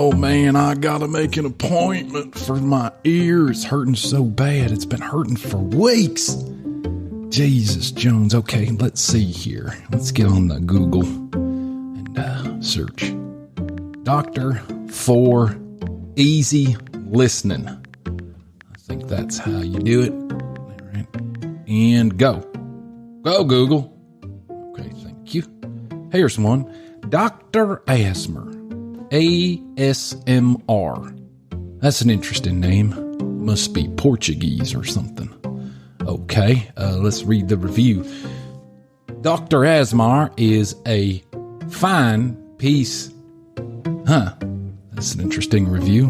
Oh man, I gotta make an appointment for my ear. It's hurting so bad. It's been hurting for weeks. Jesus Jones. Okay, let's see here. Let's get on the Google and search. Doctor for easy listening. I think that's how you do it. All right. And go. Go, Google. Okay, thank you. Here's one. Dr. Asmer. ASMR. That's an interesting name. Must be Portuguese or something. Okay, let's read the review. Dr. Asmar is a fine piece. That's an interesting review.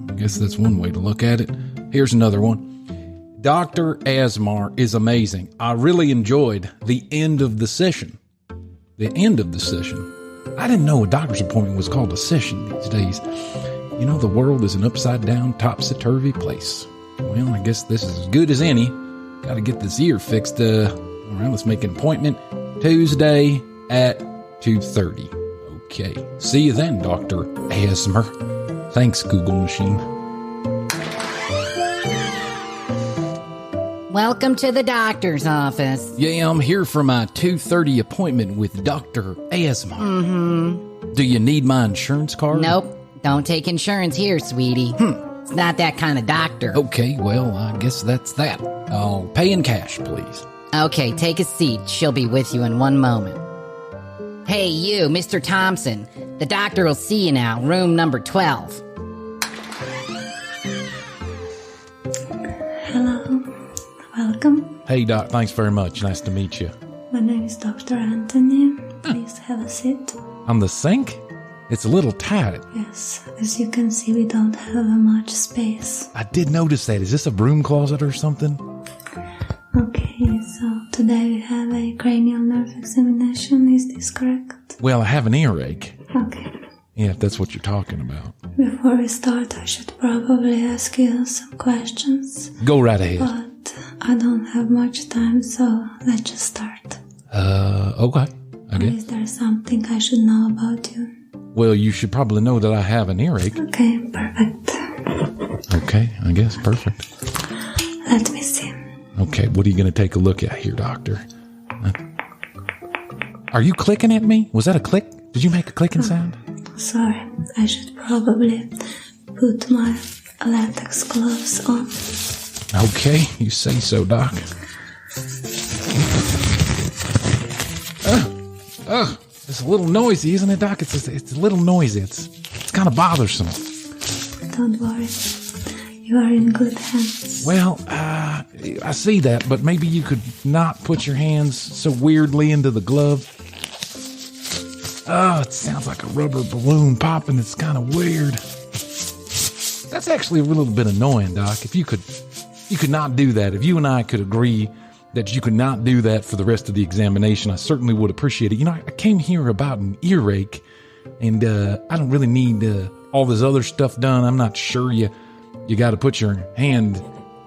I guess that's one way to look at it. Here's another one. Dr. Asmar is amazing. I really enjoyed the end of the session. The end of the session. I didn't know a doctor's appointment was called a session these days. You know, the world is an upside-down, topsy-turvy place. Well, I guess this is as good as any. Got to get this ear fixed. All right, let's make an appointment Tuesday at 2:30. Okay. See you then, Dr. Asmer. Thanks, Google machine. Welcome to the doctor's office. Yeah, I'm here for my 2:30 appointment with Dr. Asmer. Mm-hmm. Do you need my insurance card? Nope. Don't take insurance here, sweetie. It's not that kind of doctor. Okay, well, I guess that's that. I'll pay in cash, please. Okay, take a seat. She'll be with you in one moment. Hey, you, Mr. Thompson. The doctor will see you now, room number 12. Hello. Welcome. Hey, Doc, thanks very much. Nice to meet you. My name is Dr. Anthony. Please have a seat. On the sink? It's a little tight. Yes, as you can see, we don't have much space. I did notice that. Is this a broom closet or something? Okay, so today we have a cranial nerve examination. Is this correct? Well, I have an earache. Okay. Yeah, if that's what you're talking about. Before we start, I should probably ask you some questions. Go right ahead. But I don't have much time, so let's just start. Okay. I guess. Is there something I should know about you? Well, you should probably know that I have an earache. Okay, perfect. Okay, I guess. Perfect. Let me see. Okay, what are you going to take a look at here, doctor? Are you clicking at me? Was that a click? Did you make a clicking sound? Sorry, I should probably put my latex gloves on. Okay, you say so, Doc. It's a little noisy, isn't it, Doc? It's a little noisy. It's kind of bothersome. Don't worry. You are in good hands. Well, I see that, but maybe you could not put your hands so weirdly into the glove. Oh, it sounds like a rubber balloon popping. It's kind of weird. That's actually a little bit annoying, Doc. If you could not do that, if you and I could agree that you could not do that for the rest of the examination, I certainly would appreciate it. You know, I came here about an earache, and I don't really need all this other stuff done. I'm not sure you got to put your hand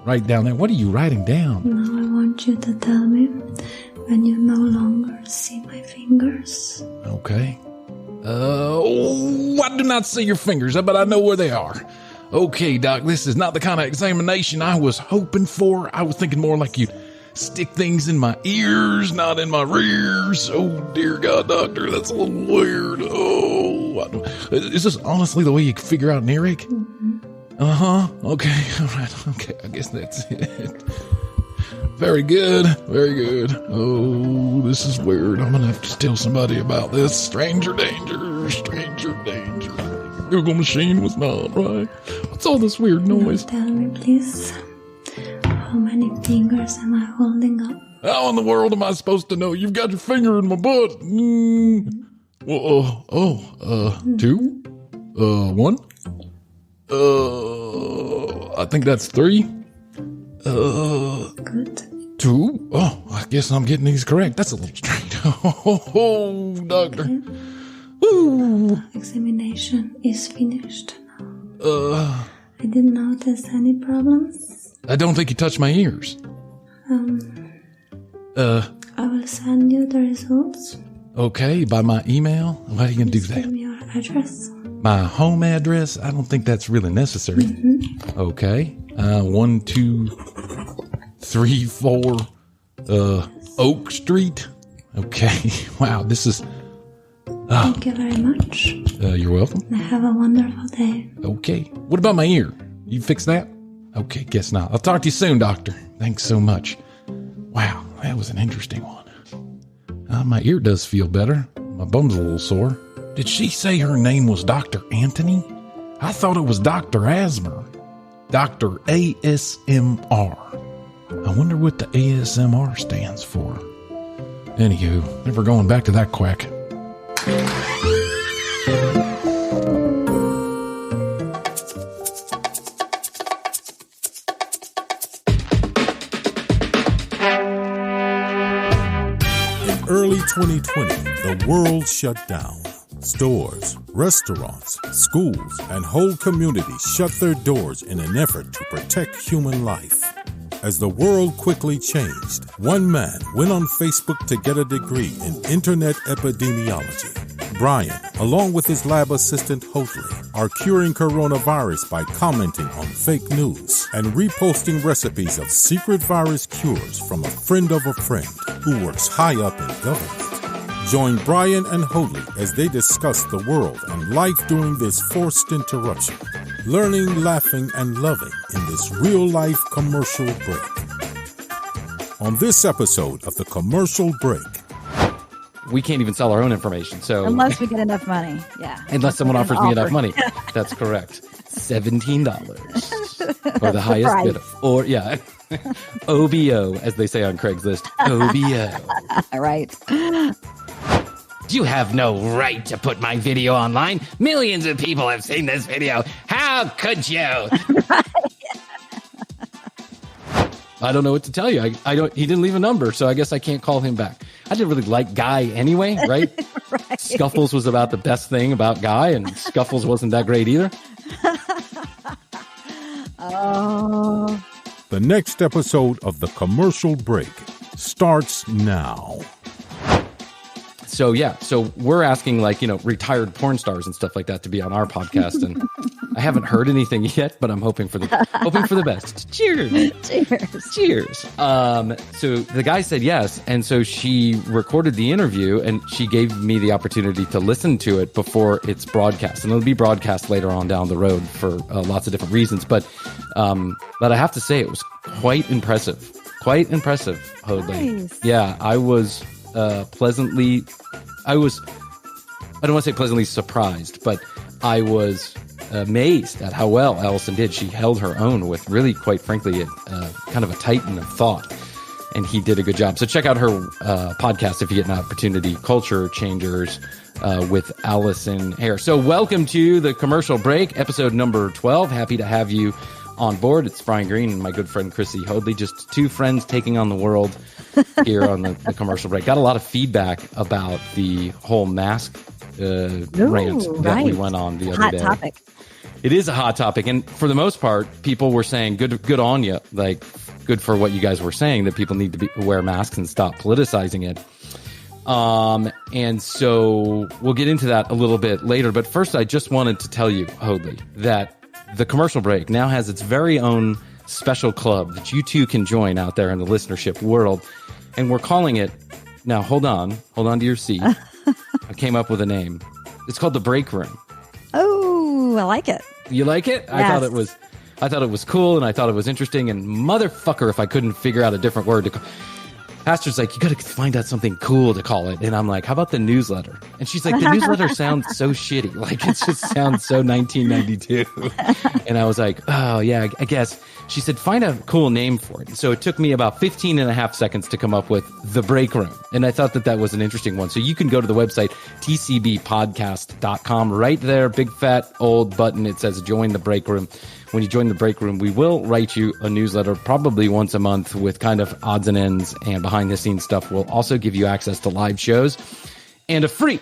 right down there. What are you writing down? Now I want you to tell me when you no longer see my fingers. Okay. I do not see your fingers, but I know where they are. Okay, Doc, this is not the kind of examination I was hoping for. I was thinking more like you'd stick things in my ears, not in my rears. Oh, dear God, Doctor, that's a little weird. Oh, is this honestly the way you figure out an earache? Mm-hmm. Uh-huh. Okay, all right. Okay, I guess that's it. Very good. Very good. Oh, this is weird. I'm going to have to tell somebody about this. Stranger danger. Stranger danger. Google machine was not right. What's all this weird noise? Now tell me, please. How many fingers am I holding up? How in the world am I supposed to know? You've got your finger in my butt. Two. One. I think that's three. Good. Two. Oh, I guess I'm getting these correct. That's a little strange. Oh, doctor. Okay. Ooh. Examination is finished now. I didn't notice any problems. I don't think you touched my ears. I will send you the results. Okay, by my email? Why are you going to do Please that? give me your address. My home address? I don't think that's really necessary. Okay. 1, 2, 3, 4, Oak Street. Okay. Wow, this is... Thank you very much. You're welcome. Have a wonderful day. Okay. What about my ear? You fix that? Okay, guess not. I'll talk to you soon, doctor. Thanks so much. Wow, that was an interesting one. My ear does feel better. My bum's a little sore. Did she say her name was Dr. Anthony? I thought it was Dr. Asmer. Dr. ASMR. I wonder what the ASMR stands for. Anywho, never going back to that quack. Early 2020, the world shut down. Stores, restaurants, schools, and whole communities shut their doors in an effort to protect human life. As the world quickly changed, one man went on Facebook to get a degree in internet epidemiology. Bryan, along with his lab assistant Hoadley, are curing coronavirus by commenting on fake news and reposting recipes of secret virus cures from a friend of a friend who works high up in government. Join Bryan and Hoadley as they discuss the world and life during this forced interruption, learning, laughing, and loving in this real-life commercial break. On this episode of The Commercial Break, we can't even sell our own information. So unless we get enough money. Yeah. Unless someone offers me enough money. That's correct. $17 or the highest Price. bidder. Or yeah. OBO, as they say on Craigslist. OBO. Right. You have no right to put my video online. Millions of people have seen this video. How could you? I don't know what to tell you. I don't. He didn't leave a number, so I guess I can't call him back. I didn't really like Guy anyway, right? Right. Scuffles was about the best thing about Guy, and Scuffles wasn't that great either. Oh. the next episode of The Commercial Break starts now. So yeah, so we're asking retired porn stars and stuff like that to be on our podcast, and I haven't heard anything yet, but I'm hoping for the best. Cheers. Cheers. So the guy said yes, and so she recorded the interview, and she gave me the opportunity to listen to it before it's broadcast, and it'll be broadcast later on down the road for lots of different reasons. But I have to say it was quite impressive, Hoadley. Nice. Yeah, I was pleasantly. I don't want to say pleasantly surprised, but I was amazed at how well Allison did. She held her own with really, quite frankly, kind of a titan of thought, and he did a good job. So check out her podcast if you get an opportunity, Culture Changers with Allison Hare. So welcome to The Commercial Break, episode number 12. Happy to have you on board. It's Brian Green and my good friend Chrissy Hoadley, just two friends taking on the world here on the Commercial Break. Got a lot of feedback about the whole mask rant that we went on the other day. Hot topic. It is a hot topic, and for the most part, people were saying good on you, like good for what you guys were saying, that people need to wear masks and stop politicizing it. And so we'll get into that a little bit later, but first I just wanted to tell you, Hoadley, that The Commercial Break now has its very own special club that you two can join out there in the listenership world. And we're calling it, now hold on to your seat. I came up with a name. It's called The Break Room. Oh, I like it. You like it? Yes. I thought it was cool, and I thought it was interesting, and motherfucker if I couldn't figure out a different word to call. Pastor's like, you got to find out something cool to call it. And I'm like, how about the newsletter? And she's like, the newsletter sounds so shitty. Like, it just sounds so 1992. And I was like, oh, yeah, I guess. She said, find a cool name for it. And so it took me about 15 and a half seconds to come up with The Break Room. And I thought that was an interesting one. So you can go to the website, tcbpodcast.com. Right there, big fat old button. It says join the break room. When you join the break room, we will write you a newsletter probably once a month with kind of odds and ends and behind the scenes stuff. We'll also give you access to live shows and a free,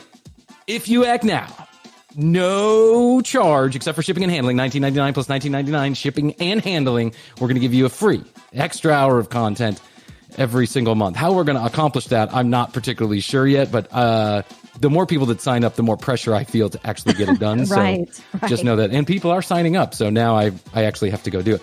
if you act now, no charge except for shipping and handling, $19.99 plus $19.99 shipping and handling. We're going to give you a free extra hour of content every single month. How we're going to accomplish that, I'm not particularly sure yet, but the more people that sign up, the more pressure I feel to actually get it done. Right. So just know that. And people are signing up. So now I actually have to go do it.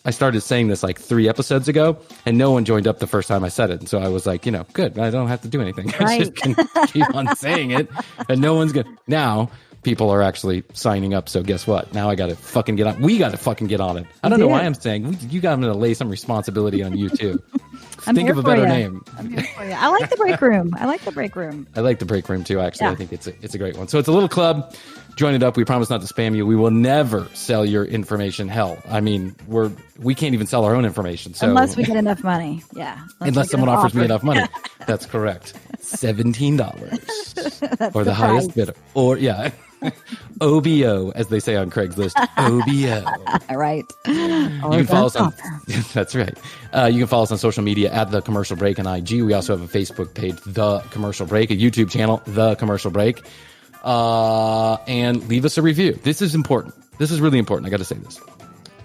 I started saying this like 3 episodes ago, and no one joined up the first time I said it. And so I was like, good. I don't have to do anything. I Right. just can keep on saying it, and no one's gonna. Now people are actually signing up. So guess what? Now I got to fucking get on. We got to fucking get on it. I don't know why I'm saying you got to lay some responsibility on you too. Think of a better name. I'm here for you. I like the break room. I like the break room. I like the break room too. Actually, Yeah. I think it's a great one. So it's a little club. Join it up. We promise not to spam you. We will never sell your information. Hell, I mean, we can't even sell our own information. So Unless we get enough money. Yeah. unless someone offers me enough money. That's correct. $17 or the highest bidder. Or OBO, as they say on Craigslist. OBO. Right. You can follow us on. That's right. You can follow us on social media at The Commercial Break on IG. We also have a Facebook page, The Commercial Break, a YouTube channel, The Commercial Break, and leave us a review. This is important. This is really important. I got to say this.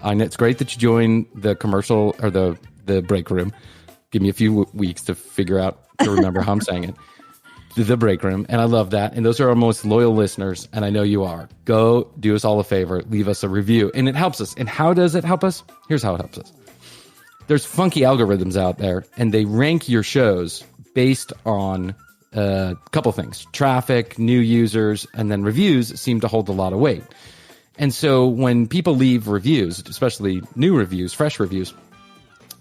And it's great that you join the commercial or the break room. Give me a few weeks to remember how I'm saying it. The break room, and I love that. And those are our most loyal listeners, and I know you are. Go do us all a favor, leave us a review, and it helps us. And how does it help us? Here's how it helps us. There's funky algorithms out there, and they rank your shows based on a couple things: traffic, new users, and then reviews seem to hold a lot of weight. And so when people leave reviews, especially new reviews, fresh reviews,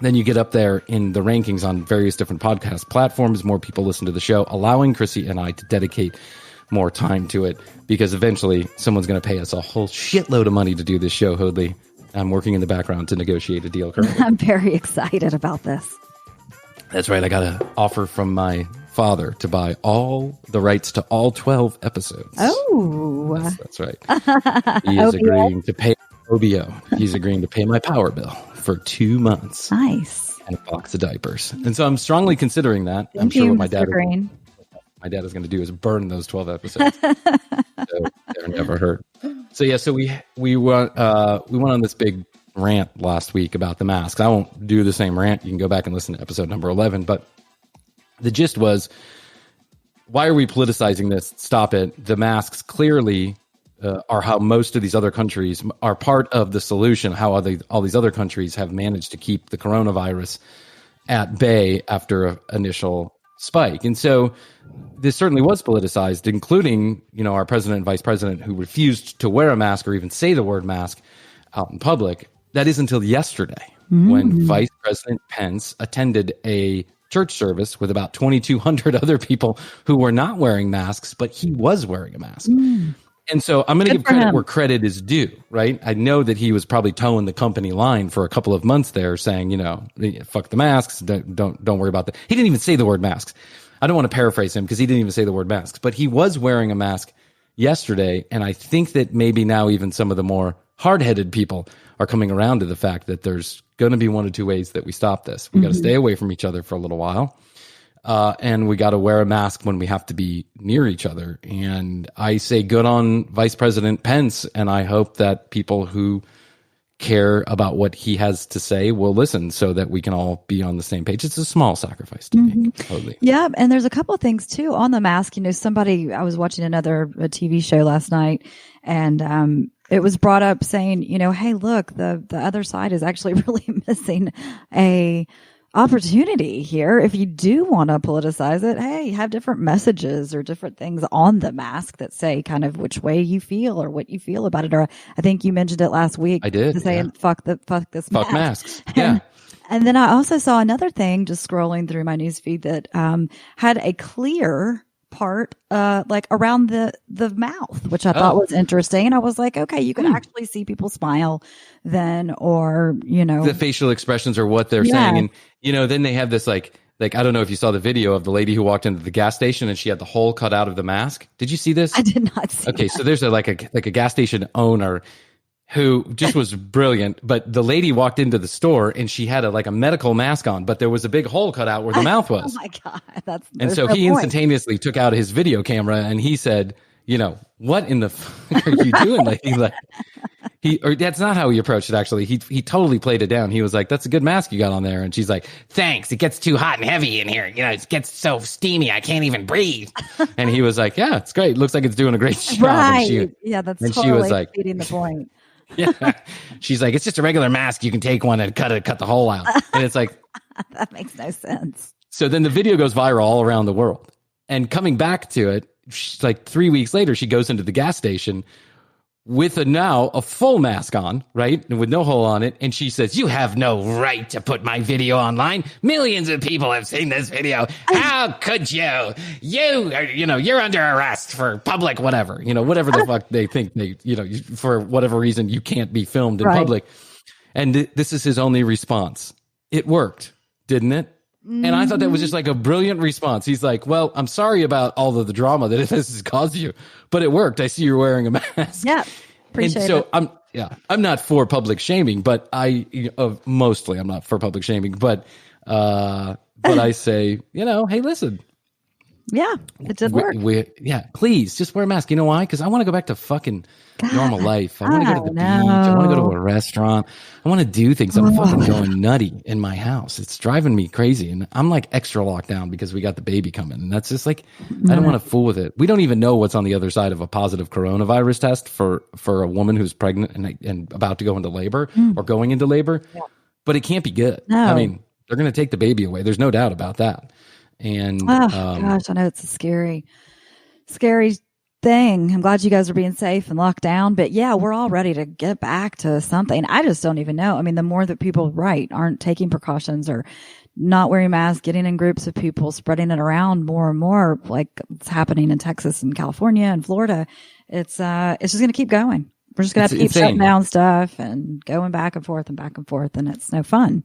then you get up there in the rankings on various different podcast platforms. More people listen to the show, allowing Chrissy and I to dedicate more time to it, because eventually someone's going to pay us a whole shitload of money to do this show, Hoadley. I'm working in the background to negotiate a deal currently. I'm very excited about this. That's right. I got an offer from my father to buy all the rights to all 12 episodes. Oh. That's right. He is agreeing to pay OBO. He's agreeing to pay my power bill for 2 months. Nice. And a box of diapers. And so I'm strongly considering that. I'm sure what my dad is going to do is burn those 12 episodes. So they're never heard. So yeah, so we went on this big rant last week about the masks. I won't do the same rant. You can go back and listen to episode number 11, but the gist was, why are we politicizing this? Stop it. The masks clearly are how most of these other countries are part of the solution, how all these other countries have managed to keep the coronavirus at bay after an initial spike. And so this certainly was politicized, including, our president and vice president, who refused to wear a mask or even say the word mask out in public. That is until yesterday, when Vice President Pence attended a church service with about 2,200 other people who were not wearing masks, but he was wearing a mask. And so I'm going to give credit where credit is due, right? I know that he was probably towing the company line for a couple of months there, saying, fuck the masks, don't worry about that. He didn't even say the word masks. I don't want to paraphrase him because he didn't even say the word masks, but he was wearing a mask yesterday. And I think that maybe now even some of the more hard-headed people are coming around to the fact that there's going to be one or two ways that we stop this. We got to stay away from each other for a little while. And we got to wear a mask when we have to be near each other. And I say good on Vice President Pence, and I hope that people who care about what he has to say will listen so that we can all be on the same page. It's a small sacrifice to make, totally. Yeah, and there's a couple of things too on the mask. I was watching a TV show last night, and it was brought up saying, hey, look, the other side is actually really missing a opportunity here. If you do want to politicize it, hey, have different messages or different things on the mask that say kind of which way you feel or what you feel about it. Or I think you mentioned it last week. I did. Saying fuck this mask. Fuck masks. Yeah. And then I also saw another thing just scrolling through my newsfeed that had a clear part like around the mouth, which I thought was interesting. And I was like, okay, you can actually see people smile then, or the facial expressions are what they're saying. And then they have this like I don't know if you saw the video of the lady who walked into the gas station and she had the hole cut out of the mask. Did you see this? I did not see Okay, that. so there's a gas station owner who just was brilliant, but the lady walked into the store and she had a medical mask on, but there was a big hole cut out where the mouth was. Oh my God. And so he instantaneously took out his video camera and he said, what in the fuck are you doing? Or that's not how he approached it. Actually, he totally played it down. He was like, "That's a good mask you got on there," and she's like, "Thanks. It gets too hot and heavy in here. It gets so steamy I can't even breathe." And he was like, "Yeah, it's great. Looks like it's doing a great job." Right? That's and totally she was like, feeding the point. Yeah, she's like, "It's just a regular mask. You can take one and cut the hole out." And it's like, that makes no sense. So then the video goes viral all around the world. And coming back to it, she's like 3 weeks later, she goes into the gas station with a full mask on, right? And with no hole on it. And she says, "You have no right to put my video online. Millions of people have seen this video. How could you? You're under arrest for public whatever, whatever the fuck they think for whatever reason you can't be filmed in public." And this is his only response. It worked, didn't it? And I thought that was just like a brilliant response. He's like, "Well, I'm sorry about all of the drama that this has caused you, but it worked. I see you're wearing a mask." Yeah, appreciate it. I'm not for public shaming, but mostly I'm not for public shaming, but I say, hey, listen. Yeah, it did work. Please just wear a mask. You know why? Because I want to go back to fucking normal life. I want to go to the beach. I want to go to a restaurant. I want to do things. I'm fucking going nutty in my house. It's driving me crazy. And I'm like extra locked down because we got the baby coming. And that's just like, I don't want to fool with it. We don't even know what's on the other side of a positive coronavirus test for a woman who's pregnant and about to go into labor or going into labor. Yeah. But it can't be good. No. I mean, they're going to take the baby away. There's no doubt about that. And gosh, I know it's a scary thing. I'm glad you guys are being safe and locked down, but yeah, we're all ready to get back to something. I just don't even know. I mean, the more that people aren't taking precautions or not wearing masks, getting in groups of people, spreading it around more and more, like it's happening in Texas and California and Florida, it's just going to keep going. We're just going to have to keep shutting down stuff and going back and forth, and it's no fun.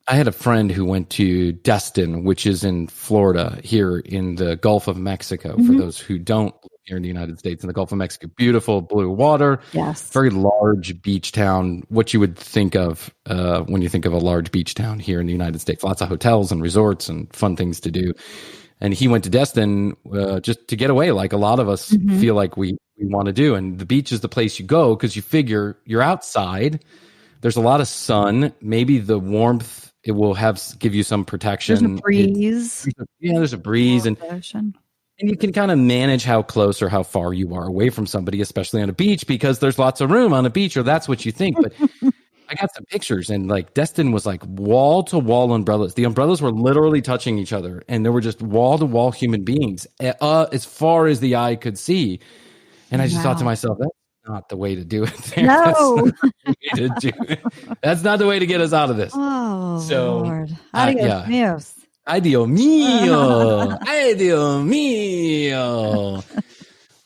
I had a friend who went to Destin, which is in Florida, here in the Gulf of Mexico. For those who don't live here in the United States, in the Gulf of Mexico, beautiful blue water. Yes. Very large beach town. What you would think of when you think of a large beach town here in the United States. Lots of hotels and resorts and fun things to do. And he went to Destin just to get away, like a lot of us feel like we want to do. And the beach is the place you go because you figure you're outside. There's a lot of sun. Maybe the warmth, it will give you some protection. There's a breeze. There's a breeze. And you can kind of manage how close or how far you are away from somebody, especially on a beach, because there's lots of room on a beach, or that's what you think. But I got some pictures, and like Destin was like wall to wall umbrellas. The umbrellas were literally touching each other, and there were just wall to wall human beings as far as the eye could see. And I just thought to myself, that's not the way to do it there. No. That's not the way to get us out of this. Oh, so, Lord. Adios, míos. Adios mío. Adios mío.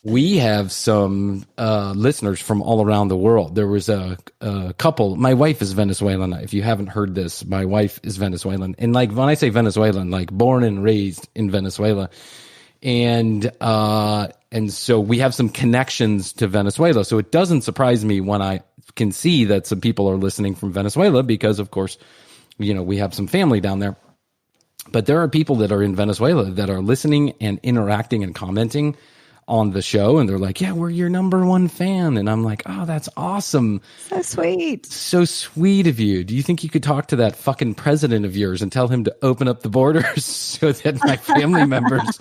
We have some listeners from all around the world. There was a couple. My wife is Venezuelan. If you haven't heard this, my wife is Venezuelan. And like when I say Venezuelan, like born and raised in Venezuela. And so we have some connections to Venezuela. So it doesn't surprise me when I can see that some people are listening from Venezuela because, of course, we have some family down there. But there are people that are in Venezuela that are listening and interacting and commenting on the show. And they're like, "Yeah, we're your number one fan." And I'm like, "Oh, that's awesome. So sweet. So sweet of you. Do you think you could talk to that fucking president of yours and tell him to open up the borders so that my family members..."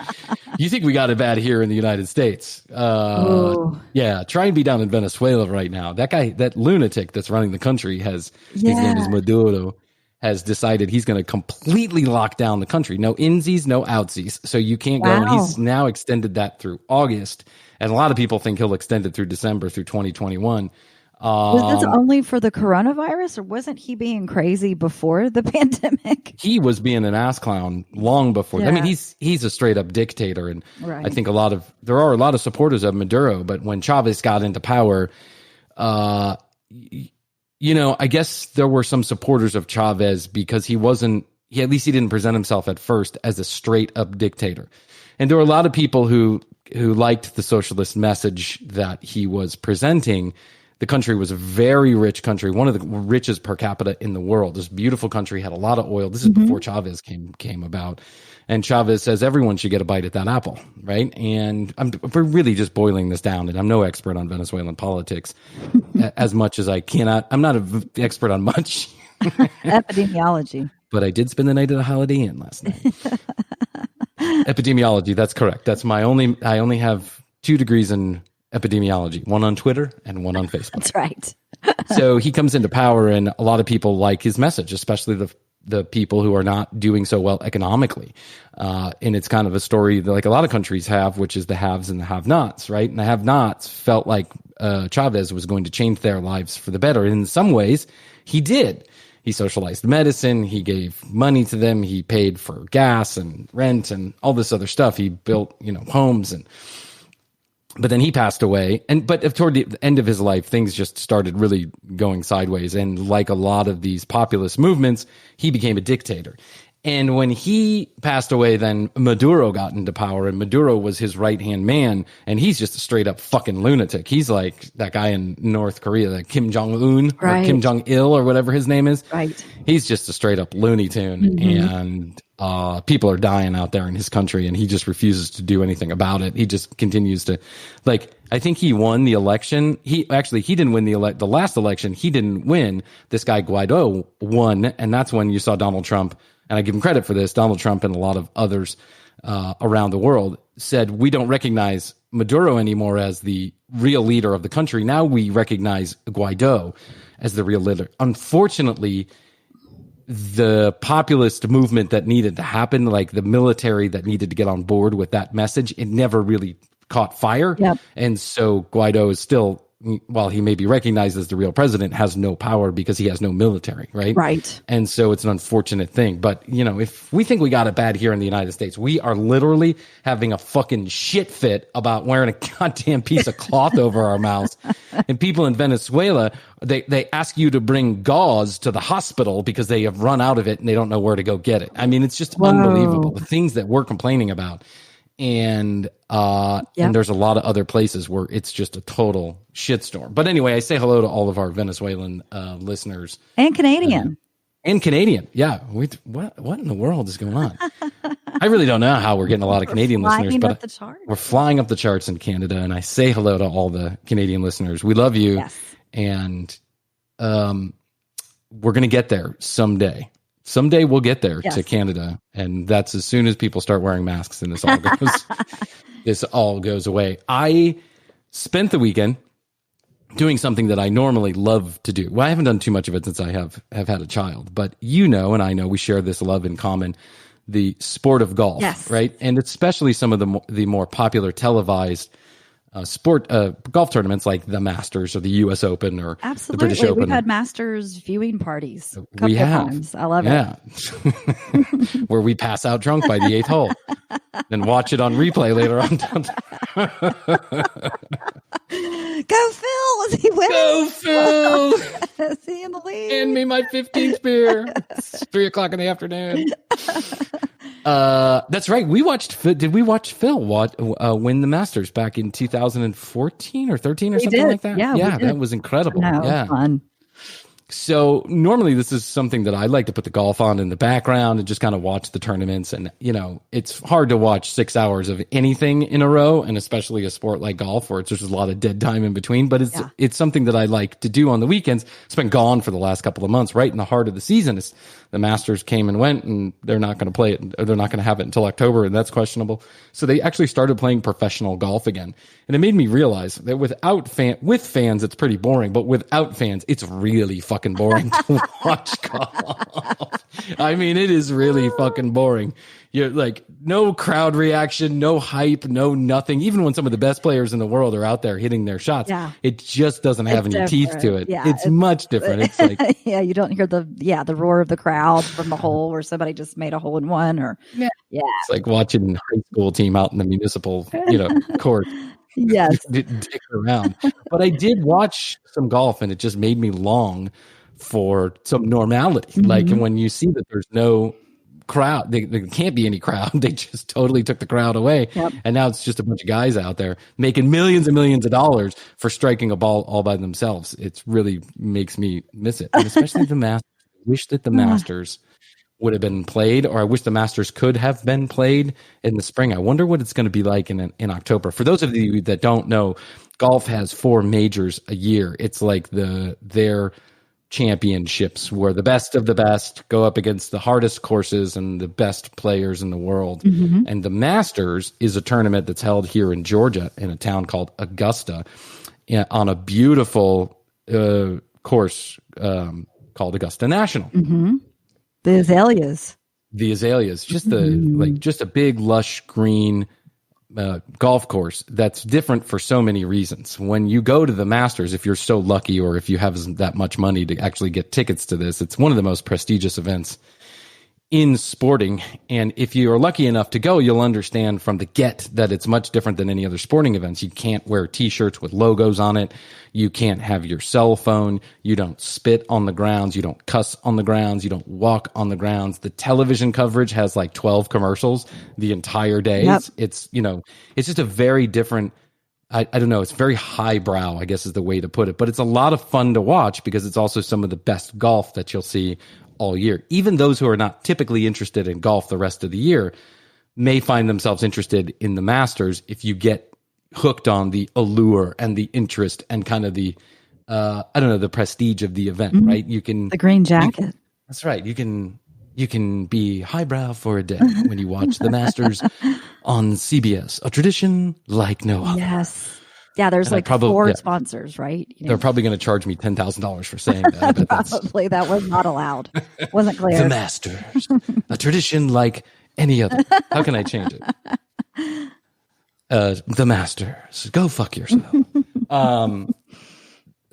You think we got it bad here in the United States. Yeah, try and be down in Venezuela right now. That guy, that lunatic that's running the country his name is Maduro, has decided he's going to completely lock down the country. No insies, no outsies. So you can't go. And he's now extended that through August. And a lot of people think he'll extend it through December, through 2021. Was this only for the coronavirus, or wasn't he being crazy before the pandemic? He was being an ass clown long before. Yeah. I mean, he's a straight up dictator. And I think there are a lot of supporters of Maduro. But when Chavez got into power, I guess there were some supporters of Chavez because at least he didn't present himself at first as a straight up dictator. And there were a lot of people who liked the socialist message that he was presenting The country was a very rich country, one of the richest per capita in the world. This beautiful country had a lot of oil. This is before Chavez came about. And Chavez says everyone should get a bite at that apple, right? And we're really just boiling this down, and I'm no expert on Venezuelan politics as much as I cannot. I'm not an expert on much. Epidemiology. But I did spend the night at a Holiday Inn last night. Epidemiology, that's correct. I only have 2 degrees in epidemiology, one on Twitter and one on Facebook. That's right. So he comes into power, and a lot of people like his message, especially the people who are not doing so well economically. And it's kind of a story that like a lot of countries have, which is the haves and the have-nots, right? And the have-nots felt like Chavez was going to change their lives for the better. And in some ways, he did. He socialized medicine. He gave money to them. He paid for gas and rent and all this other stuff. He built, homes but then he passed away. But toward the end of his life, things just started really going sideways. And like a lot of these populist movements, he became a dictator. And when he passed away, then Maduro got into power, and Maduro was his right-hand man, and he's just a straight-up fucking lunatic. He's like that guy in North Korea, like Kim Jong-un, or Kim Jong-il, or whatever his name is. Right. He's just a straight-up Looney Tune, and people are dying out there in his country, and he just refuses to do anything about it. He just continues to, I think he won the election. He didn't win the last election. He didn't win. This guy Guaido won, and that's when you saw Donald Trump. And I give him credit for this. Donald Trump and a lot of others around the world said, we don't recognize Maduro anymore as the real leader of the country. Now we recognize Guaido as the real leader. Unfortunately, the populist movement that needed to happen, like the military that needed to get on board with that message, it never really caught fire. Yep. And so Guaido is still, while he may be recognized as the real president, has no power because he has no military, right? Right. And so it's an unfortunate thing. But, if we think we got it bad here in the United States, we are literally having a fucking shit fit about wearing a goddamn piece of cloth over our mouths. And people in Venezuela, they ask you to bring gauze to the hospital because they have run out of it and they don't know where to go get it. I mean, it's just unbelievable. The things that we're complaining about. And there's a lot of other places where it's just a total shitstorm. But anyway, I say hello to all of our Venezuelan listeners and Canadian. Yeah. What in the world is going on? I really don't know how we're getting a lot of Canadian listeners, but we're flying up the charts in Canada. And I say hello to all the Canadian listeners. We love you. Yes. And we're going to get there someday. Someday we'll get there to Canada, and that's as soon as people start wearing masks and this all goes away. I spent the weekend doing something that I normally love to do. Well, I haven't done too much of it since I have had a child, but and I know we share this love in common, the sport of golf, right? And especially some of the more popular televised golf tournaments like the Masters or the U.S. Open or the British Open. We've had Masters viewing parties a couple of times. I love it. Where we pass out drunk by the 8th hole and watch it on replay later on. Go Phil! Is he winning? Go Phil! Is he in the lead? Hand me my 15th beer. It's 3:00 in the afternoon. That's right. Did we watch Phil win the Masters back in 2014 or 13 or something like that? Yeah, that was incredible. It was fun. So normally this is something that I like to put the golf on in the background and just kind of watch the tournaments. And, it's hard to watch 6 hours of anything in a row, and especially a sport like golf where there's a lot of dead time in between. But it's something that I like to do on the weekends. It's been gone for the last couple of months, right in the heart of the season. The Masters came and went, and they're not going to play it, or they're not going to have it until October, and that's questionable. So they actually started playing professional golf again. And it made me realize that with fans, it's pretty boring, but without fans, it's really fucking boring to watch golf. I mean, it is really fucking boring. You're like, no crowd reaction, no hype, no nothing. Even when some of the best players in the world are out there hitting their shots, it just doesn't have any teeth to it. Yeah, it's much different. It's like, you don't hear the roar of the crowd from the hole where somebody just made a hole in one, or it's like watching a high school team out in the municipal, court. Yes, dick around. But I did watch some golf, and it just made me long for some normality. Mm-hmm. Like when you see that there's no crowd. There can't be any crowd. They just totally took the crowd away. Yep. And now it's just a bunch of guys out there making millions and millions of dollars for striking a ball all by themselves. It really makes me miss it. And especially the Masters. I wish that the Masters would have been played, or I wish the Masters could have been played in the spring. I wonder what it's going to be like in October. For those of you that don't know, golf has 4 majors a year. It's like their championships where the best of the best go up against the hardest courses and the best players in the world. Mm-hmm. And the Masters is a tournament that's held here in Georgia in a town called Augusta on a beautiful course called Augusta National. Mm-hmm. The azaleas, just a big lush green golf course that's different for so many reasons. When you go to the Masters, if you're so lucky or if you have that much money to actually get tickets to this, it's one of the most prestigious events in sporting. And if you are lucky enough to go, you'll understand from the get that it's much different than any other sporting events. You can't wear t-shirts with logos on it. You can't have your cell phone. You don't spit on the grounds. You don't cuss on the grounds. You don't walk on the grounds. The television coverage has like 12 commercials the entire day. Yep. It's just a very different, I don't know, it's very highbrow, I guess is the way to put it. But it's a lot of fun to watch because it's also some of the best golf that you'll see all year. Even those who are not typically interested in golf the rest of the year may find themselves interested in the Masters if you get hooked on the allure and the interest and kind of the the prestige of the event, right? You can the green jacket. That's right. You can be highbrow for a day when you watch the Masters on CBS, a tradition like no other. Yes. Yeah, there's And like 4 sponsors, right? You know? They're probably going to charge me $10,000 for saying that. I bet Probably that was not allowed. Wasn't clear. The Masters, a tradition like any other. How can I change it? The Masters, go fuck yourself.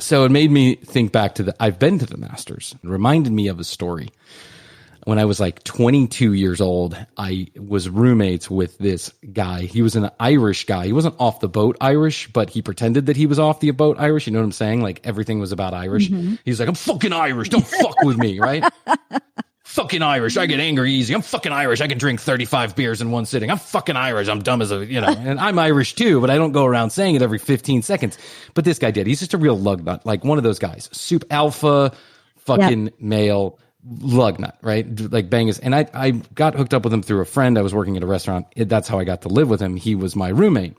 So it made me think back to I've been to the Masters. It reminded me of a story. When I was like 22 years old, I was roommates with this guy. He was an Irish guy. He wasn't off the boat Irish, but he pretended that he was off the boat Irish. You know what I'm saying? Like everything was about Irish. Mm-hmm. He's like, I'm fucking Irish. Don't fuck with me, right? Fucking Irish. I get angry easy. I'm fucking Irish. I can drink 35 beers in one sitting. I'm fucking Irish. I'm dumb as and I'm Irish too, but I don't go around saying it every 15 seconds. But this guy did. He's just a real lug nut, like one of those guys. Soup alpha, fucking male. Lug nut, right? Like bangers. And I got hooked up with him through a friend. I was working at a restaurant. That's how I got to live with him. He was my roommate.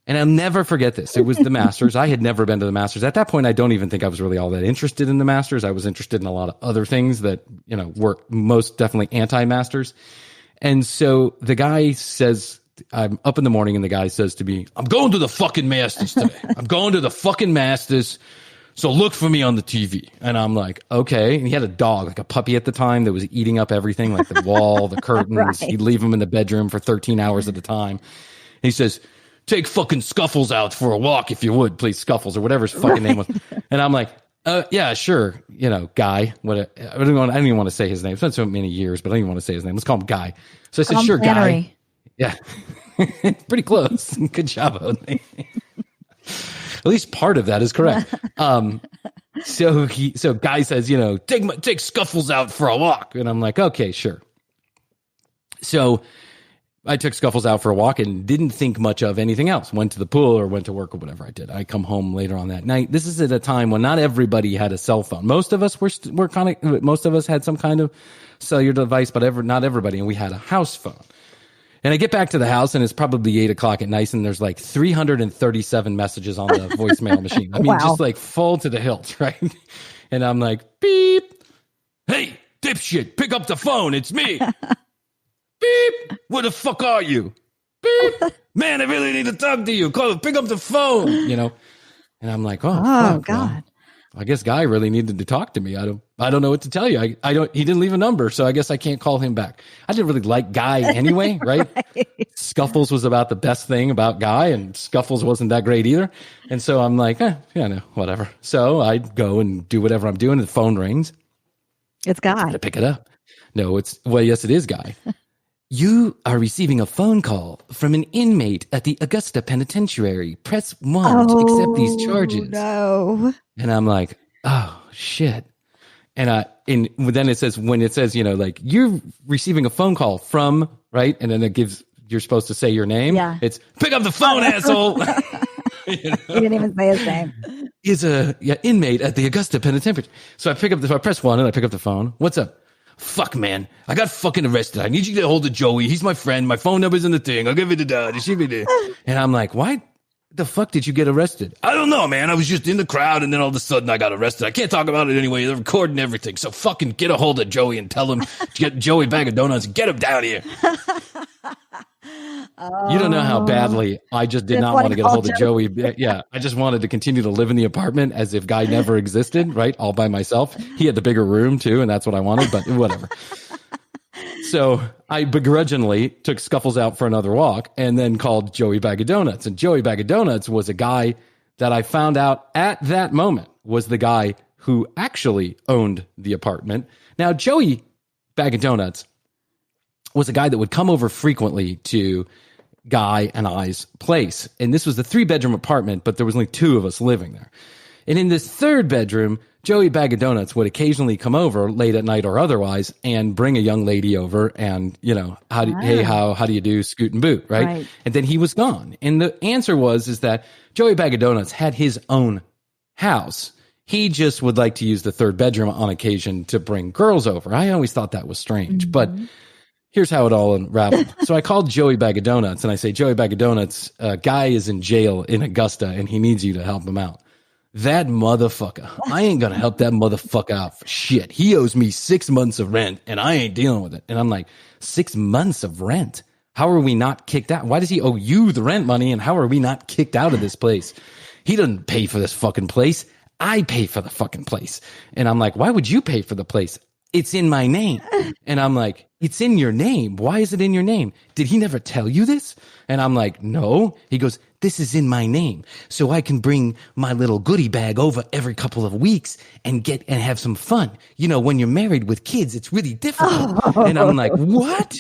And I'll never forget this. It was the Masters. I had never been to the Masters. At that point, I don't even think I was really all that interested in the Masters. I was interested in a lot of other things that, were most definitely anti-Masters. And so the guy says, I'm up in the morning and the guy says to me, I'm going to the fucking Masters today. I'm going to the fucking Masters. So look for me on the TV. And I'm like, okay. And he had a dog, like a puppy at the time that was eating up everything, like the wall, the curtains. Right. He'd leave him in the bedroom for 13 hours at a time. He says, take fucking Scuffles out for a walk if you would, please. Scuffles or whatever his fucking name was. And I'm like, yeah, sure. Guy. I don't even want to say his name. It's been so many years, but I don't even want to say his name. Let's call him Guy. So I said, sure, Guy. Yeah. Pretty close. Good job, Hoadley. At least part of that is correct. So Guy says, take Scuffles out for a walk. And I'm like, okay, sure. So I took Scuffles out for a walk and didn't think much of anything else. Went to the pool or went to work or whatever I did. I come home later on that night. This is at a time when not everybody had a cell phone. Most of us most of us had some kind of cellular device, but not everybody. And we had a house phone. And I get back to the house and it's probably 8:00 at night and there's like 337 messages on the voicemail machine. I mean, just like full to the hilt, right? And I'm like, beep. Hey, dipshit, pick up the phone. It's me. Beep. Where the fuck are you? Beep. Man, I really need to talk to you. Pick up the phone, And I'm like, oh fuck, God. Well, I guess Guy really needed to talk to me. I don't know what to tell you. He didn't leave a number, so I guess I can't call him back. I didn't really like Guy anyway, right? Scuffles was about the best thing about Guy, and Scuffles wasn't that great either. And so I'm like, no, whatever. So I go and do whatever I'm doing, and the phone rings. It's Guy. I pick it up. No, yes, it is Guy. You are receiving a phone call from an inmate at the Augusta Penitentiary. Press 1 to accept these charges. No. And I'm like, oh, shit. And then it says, when it says, like, you're receiving a phone call from, right? And then you're supposed to say your name. Yeah. It's pick up the phone, asshole. He didn't even say his name. Is a inmate at the Augusta Penitentiary. So I press 1 and I pick up the phone. What's up? Fuck, man. I got fucking arrested. I need you to get hold of Joey. He's my friend. My phone number's in the thing. I'll give it to Dad. And I'm like, why the fuck did you get arrested? I don't know, man. I was just in the crowd and then all of a sudden I got arrested. I can't talk about it anyway. They're recording everything. So fucking get a hold of Joey and tell him to get Joey Bag of Doughnuts and get him down here. You don't know how badly I just did not want to get a hold of Joey. Yeah, I just wanted to continue to live in the apartment as if Guy never existed, right? All by myself. He had the bigger room too, and that's what I wanted, but whatever. So I begrudgingly took Scuffles out for another walk and then called Joey Bag of Doughnuts. And Joey Bag of Doughnuts was a guy that I found out at that moment was the guy who actually owned the apartment. Now, Joey Bag of Doughnuts was a guy that would come over frequently to Guy and I's place. And this was the 3-bedroom apartment, but there was only 2 of us living there. And in this 3rd bedroom, Joey Bag of Doughnuts would occasionally come over late at night or otherwise and bring a young lady over and, how do you do, scoot and boot, right? And then he was gone. And the answer is that Joey Bag of Doughnuts had his own house. He just would like to use the 3rd bedroom on occasion to bring girls over. I always thought that was strange, but here's how it all unraveled. So I called Joey Bag of Doughnuts and I say, Joey Bag of Doughnuts, Guy is in jail in Augusta and he needs you to help him out. That motherfucker, I ain't going to help that motherfucker out for shit. He owes me 6 months of rent and I ain't dealing with it. And I'm like, 6 months of rent? How are we not kicked out? Why does he owe you the rent money? And how are we not kicked out of this place? He doesn't pay for this fucking place. I pay for the fucking place. And I'm like, why would you pay for the place? It's in my name. And I'm like, it's in your name. Why is it in your name? Did he never tell you this? And I'm like, no. He goes, this is in my name. So I can bring my little goodie bag over every couple of weeks and have some fun. When you're married with kids, it's really difficult. And I'm like, what?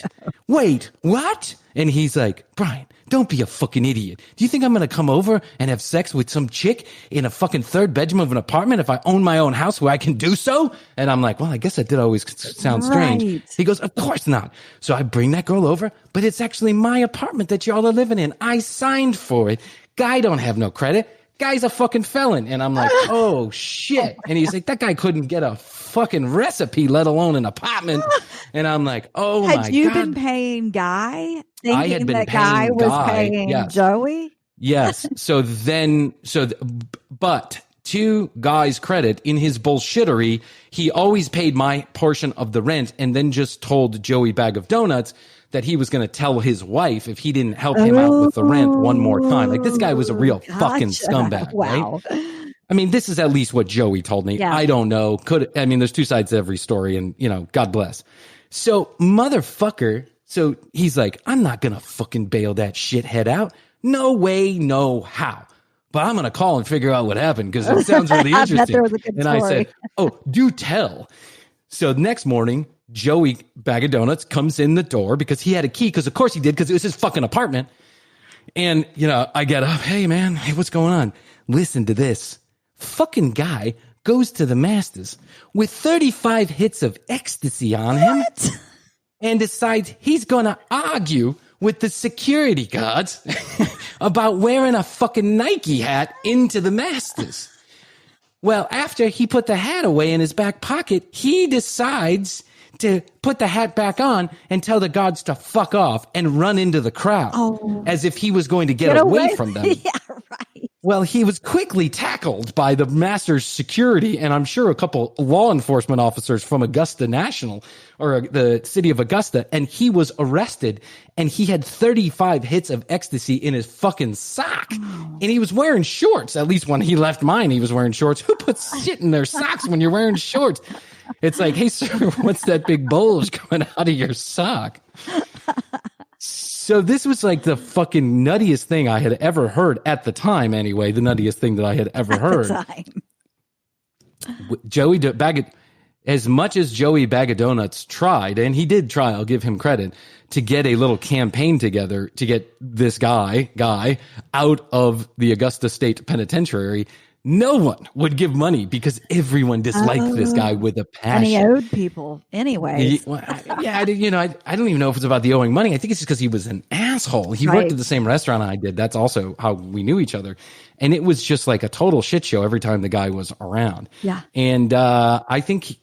Wait, what? And he's like, Bryan, don't be a fucking idiot. Do you think I'm going to come over and have sex with some chick in a fucking 3rd bedroom of an apartment if I own my own house where I can do so? And I'm like, well, I guess that did always sound strange. Right. He goes, of course not. So I bring that girl over, but it's actually my apartment that y'all are living in. I signed for it. Guy don't have no credit. Guy's a fucking felon. And I'm like, oh shit. And he's like, that guy couldn't get a fucking recipe, let alone an apartment. And I'm like, oh my God. Had you been paying Guy? I had been that paying Guy was Guy, paying yes. Joey? Yes. But to Guy's credit, in his bullshittery, he always paid my portion of the rent and then just told Joey Bag of Doughnuts that he was going to tell his wife if he didn't help him out with the rent one more time. Like, this guy was a real fucking scumbag, wow. Right? I mean, this is at least what Joey told me. Yeah. I don't know. There's 2 sides to every story and, God bless. So, motherfucker. So he's like, I'm not going to fucking bail that shithead out. No way, no how. But I'm going to call and figure out what happened because it sounds really interesting. I bet there was a good and story. I said, oh, do tell. So next morning, Joey Bag of Doughnuts comes in the door because he had a key, because of course he did, because it was his fucking apartment. And, I get up. Hey, man. Hey, what's going on? Listen to this. Fucking Guy goes to the Masters with 35 hits of ecstasy on him. What? And decides he's going to argue with the security guards about wearing a fucking Nike hat into the Masters. Well, after he put the hat away in his back pocket, he decides to put the hat back on and tell the guards to fuck off and run into the crowd as if he was going to get away from them. Yeah, right. Well, he was quickly tackled by the Masters security, and I'm sure a couple law enforcement officers from Augusta National, or the city of Augusta, and he was arrested, and he had 35 hits of ecstasy in his fucking sock. And he was wearing shorts. At least when he left mine, he was wearing shorts. Who puts shit in their socks when you're wearing shorts? It's like, hey, sir, what's that big bulge coming out of your sock? So this was like the fucking nuttiest thing I had ever heard at the time. Anyway, the nuttiest thing that I had ever heard. As much as Joey Bag of Doughnuts tried, and he did try, I'll give him credit, to get a little campaign together to get this guy out of the Augusta State Penitentiary, no one would give money because everyone disliked this guy with a passion. And he owed people anyway. I don't even know if it's about the owing money. I think it's just because he was an asshole. He worked at the same restaurant I did. That's also how we knew each other. And it was just like a total shit show every time the guy was around. Yeah. And I think,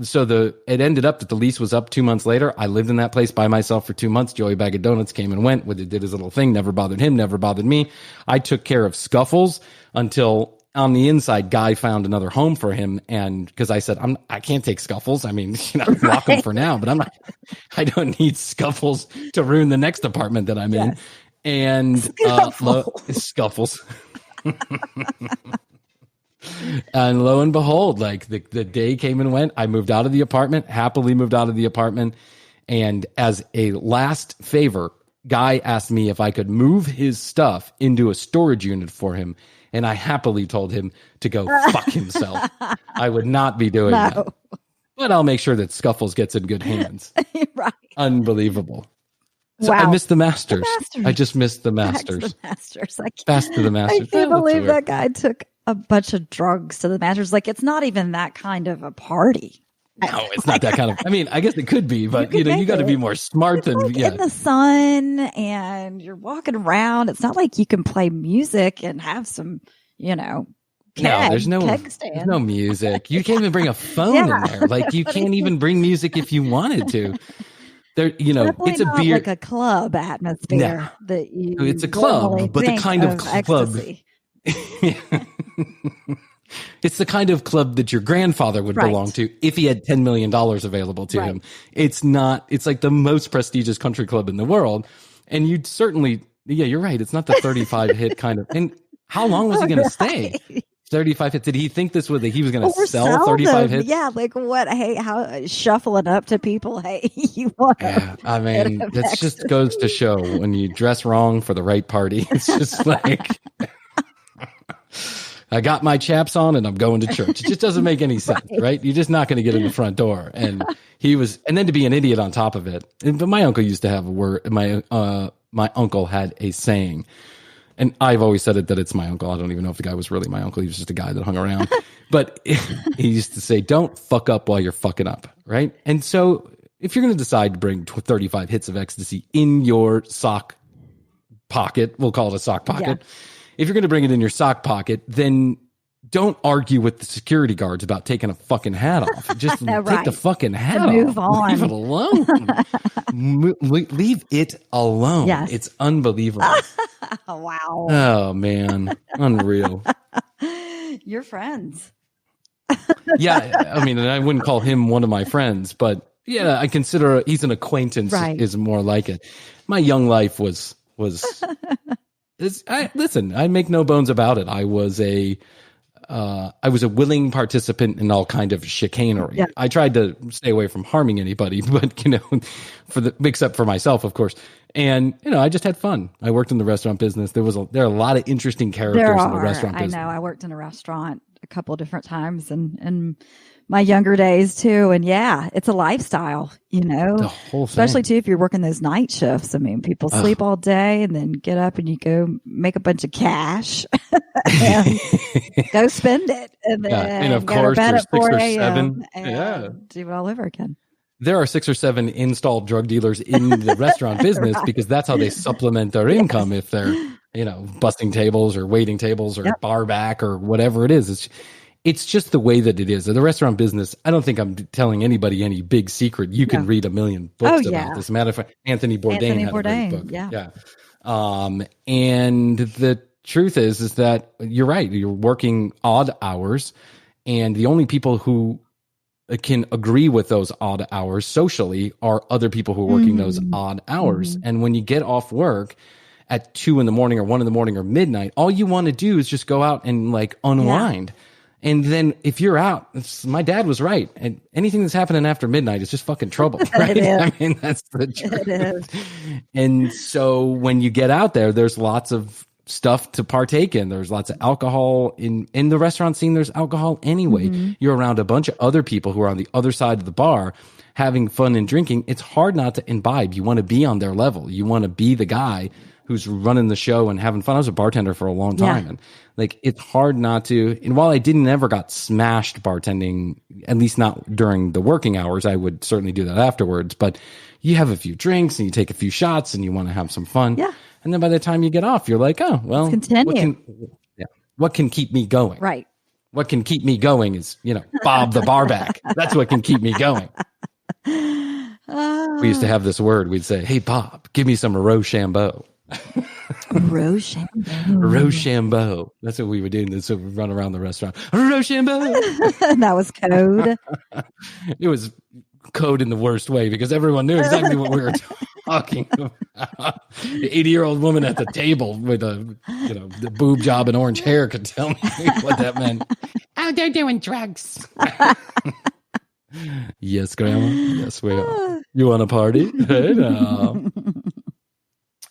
so it ended up that the lease was up 2 months later. I lived in that place by myself for 2 months. Joey Bag of Doughnuts came and went, did his little thing, never bothered him, never bothered me. I took care of Scuffles until on the inside, Guy found another home for him. And because I said, I can't take Scuffles. I mean, lock him for now, but I don't need Scuffles to ruin the next apartment that I'm in. And Scuffles. And lo and behold, like the day came and went. I moved out of the apartment, happily moved out of the apartment. And as a last favor, Guy asked me if I could move his stuff into a storage unit for him. And I happily told him to go fuck himself. I would not be doing that. But I'll make sure that Scuffles gets in good hands. Right. Unbelievable. So I missed the Masters. I just missed the Masters. Fast to the Masters. I can't believe that guy took a bunch of drugs to the Masters. Like, it's not even that kind of a party. No, it's not that kind of. I mean, I guess it could be, but you got to be more smart than in the sun, and you're walking around. It's not like you can play music and have some, there's no music. You can't even bring a phone in there. Like, you can't even bring music if you wanted to. There, it's a beer, like a club atmosphere. No. It's a club, but the kind of club. It's the kind of club that your grandfather would belong to if he had $10 million available to him. It's like the most prestigious country club in the world. And you'd certainly, you're right. It's not the 35 hit kind of, and how long was he going to stay? 35 hits. Did he think he was going to sell 35 hits? Yeah. Like what? Hey, how shuffling up to people. Hey, you want I mean, that just goes to show when you dress wrong for the right party. It's just like, I got my chaps on and I'm going to church. It just doesn't make any sense, right? You're just not going to get in the front door. And and then to be an idiot on top of it. But my uncle used to have a word. My uncle had a saying, and I've always said it that it's my uncle. I don't even know if the guy was really my uncle. He was just a guy that hung around. But he used to say, "Don't fuck up while you're fucking up," right? And so if you're going to decide to bring 35 hits of ecstasy in your sock pocket, we'll call it a sock pocket. Yeah. If you're going to bring it in your sock pocket, then don't argue with the security guards about taking a fucking hat off. Just take the fucking hat off. Move on. Leave it alone. Leave it alone. Yes. It's unbelievable. Wow. Oh, man. Unreal. You're friends. Yeah. I mean, and I wouldn't call him one of my friends, but yeah, I consider he's an acquaintance is more like it. My young life was listen, I make no bones about it. I was a willing participant in all kind of chicanery. Yeah. I tried to stay away from harming anybody, but except for myself, of course. And I just had fun. I worked in the restaurant business. There are a lot of interesting characters in the restaurant business. I know. I worked in a restaurant a couple of different times, and my younger days too. And yeah, it's a lifestyle, the whole thing. Especially too if you're working those night shifts. I mean, people sleep all day and then get up and you go make a bunch of cash and go spend it. And then and of course there's 6 or 7 do it all over again. There are 6 or 7 installed drug dealers in the restaurant business because that's how they supplement their income if they're, busting tables or waiting tables or bar back or whatever it is. It's just the way that it is. In the restaurant business, I don't think I'm telling anybody any big secret. You can read a million books about this. As a matter of fact, Anthony Bourdain had a great book. Yeah. And the truth is that you're right. You're working odd hours, and the only people who can agree with those odd hours socially are other people who are working those odd hours. And when you get off work at 2 a.m. or 1 a.m. or midnight, all you want to do is just go out and unwind. Yeah. And then if you're out, my dad was right. And anything that's happening after midnight is just fucking trouble, right? I mean, that's the truth. It is. And so when you get out there, there's lots of stuff to partake in. There's lots of alcohol in the restaurant scene. There's alcohol anyway. Mm-hmm. You're around a bunch of other people who are on the other side of the bar having fun and drinking. It's hard not to imbibe. You want to be on their level. You want to be the guy who's running the show and having fun. I was a bartender for a long time, and like it's hard not to. And while I never got smashed bartending, at least not during the working hours, I would certainly do that afterwards. But you have a few drinks and you take a few shots and you want to have some fun. Yeah. And then by the time you get off, you're like, oh well, let's continue. What can keep me going? Right. What can keep me going is, Bob the barback. That's what can keep me going. We used to have this word. We'd say, hey, Bob, give me some Rochambeau. Rochambeau. Rochambeau. That's what we would do. So we'd run around the restaurant. Rochambeau. That was code. It was code in the worst way because everyone knew exactly what we were talking about. The 80-year-old woman at the table with the boob job and orange hair could tell me what that meant. Oh, they're doing drugs. Yes, Grandma. Yes, we are. You want a party? Hey, now.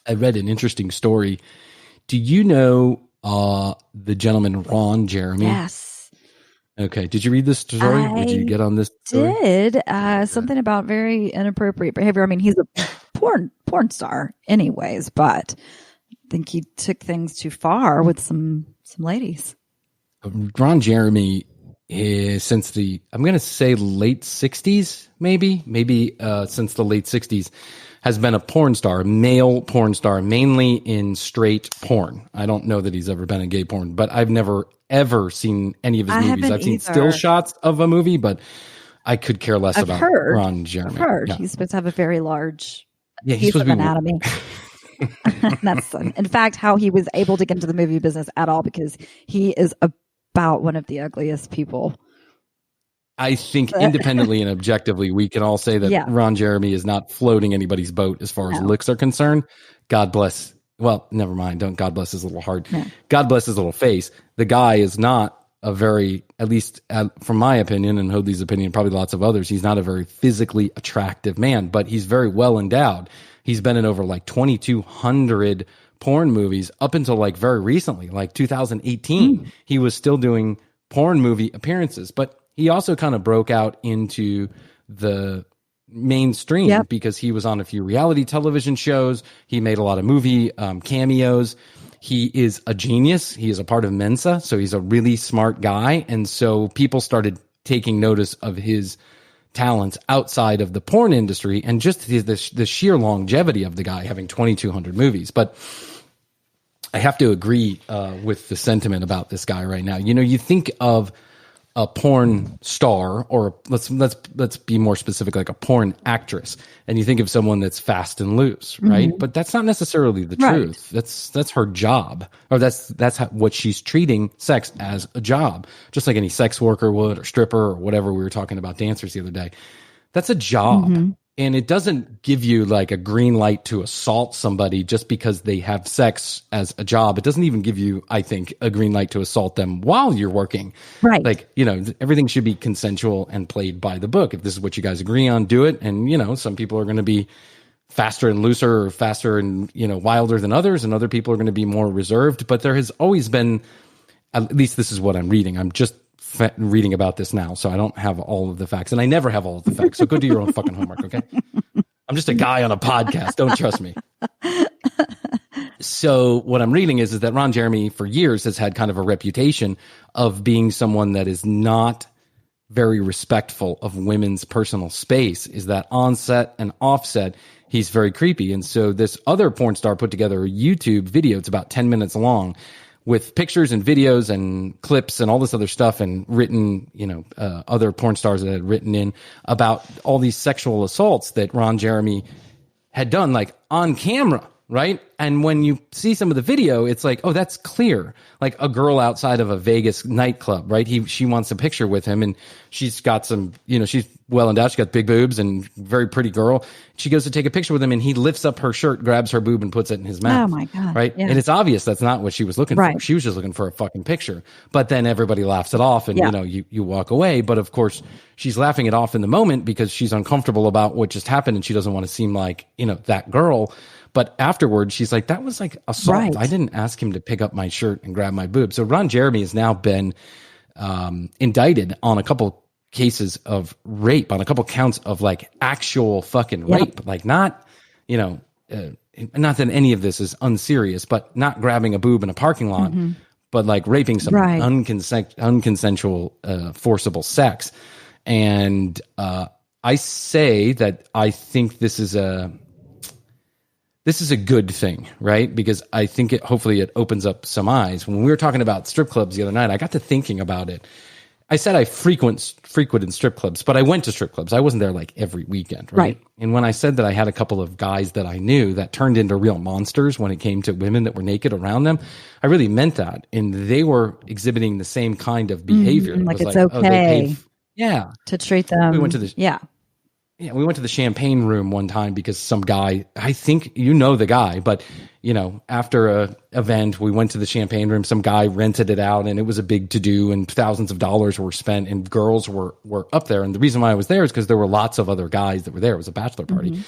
I read an interesting story. Do you know the gentleman Ron Jeremey? Yes. Okay. Did you read this story? Did you get on this story? Did something about very inappropriate behavior. I mean, he's a porn star anyways, but I think he took things too far with some ladies. Ron Jeremey is since I'm going to say late 60s, maybe since the late 60s, has been a porn star, male porn star, mainly in straight porn. I don't know that he's ever been in gay porn, but I've never ever seen any of his movies. I've seen still shots of a movie, but I could care less about Ron Jeremey. I've heard he's supposed to have a very large piece of anatomy. That's in fact how he was able to get into the movie business at all, because he is about one of the ugliest people. I think independently and objectively, we can all say that Ron Jeremey is not floating anybody's boat as far as looks are concerned. God bless. Well, never mind. Don't God bless his little heart. No. God bless his little face. The guy is not a very, at least from my opinion and Hoadley's opinion, probably lots of others, he's not a very physically attractive man, but he's very well endowed. He's been in over like 2,200 porn movies up until like very recently, like 2018. He was still doing porn movie appearances, but he also kind of broke out into the mainstream because he was on a few reality television shows. He made a lot of movie cameos. He is a genius. He is a part of Mensa, so he's a really smart guy. And so people started taking notice of his talents outside of the porn industry and just the sheer longevity of the guy having 2,200 movies. But I have to agree with the sentiment about this guy right now. You think of a porn star, or let's be more specific, like a porn actress, and you think of someone that's fast and loose, right? Mm-hmm. But that's not necessarily the truth. That's her job, or that's what she's treating sex as a job, just like any sex worker would, or stripper, or whatever. We were talking about dancers the other day. That's a job. Mm-hmm. And it doesn't give you like a green light to assault somebody just because they have sex as a job. It doesn't even give you, I think, a green light to assault them while you're working. Right. Like, everything should be consensual and played by the book. If this is what you guys agree on, do it. And, some people are going to be faster and looser, or faster and, wilder than others. And other people are going to be more reserved. But there has always been, at least this is what I'm reading. I'm just reading about this now, so I don't have all of the facts, and I never have all of the facts, so go do your own fucking homework, okay? I'm just a guy on a podcast. Don't trust me. So what I'm reading is that Ron Jeremey for years has had kind of a reputation of being someone that is not very respectful of women's personal space, is that on set and off set, he's very creepy. And so this other porn star put together a YouTube video, it's about 10 minutes long, with pictures and videos and clips and all this other stuff, and written, other porn stars that had written in about all these sexual assaults that Ron Jeremey had done, like on camera, right? And when you see some of the video, it's like, oh, that's clear. Like a girl outside of a Vegas nightclub, right? She wants a picture with him, and she's got some, she's well endowed. She's got big boobs and very pretty girl. She goes to take a picture with him, and he lifts up her shirt, grabs her boob, and puts it in his mouth. Oh my God. Right. Yeah. And it's obvious that's not what she was looking for. She was just looking for a fucking picture. But then everybody laughs it off, and you walk away. But of course, she's laughing it off in the moment because she's uncomfortable about what just happened, and she doesn't want to seem like, that girl. But afterwards, she's like, that was like assault. Right. I didn't ask him to pick up my shirt and grab my boob. So Ron Jeremey has now been indicted on a couple cases of rape, on a couple counts of like actual fucking rape, like not, not that any of this is unserious, but not grabbing a boob in a parking lot, but like raping someone, Right. unconsensual, forcible sex. And I say that I think this is a good thing, right? Because I think hopefully it opens up some eyes. When we were talking about strip clubs the other night, I got to thinking about it. I said I frequented strip clubs, but I went to strip clubs. I wasn't there like every weekend, right? And when I said that I had a couple of guys that I knew that turned into real monsters when it came to women that were naked around them, I really meant that. And they were exhibiting the same kind of behavior. Like It it's was okay to treat them. We went to the we went to the champagne room one time because some guy, I think you know the guy, but after a event, we went to the champagne room. Some guy rented it out, and it was a big to do, and thousands of dollars were spent, and girls were up there. And the reason why I was there is because there were lots of other guys that were there. It was a bachelor party.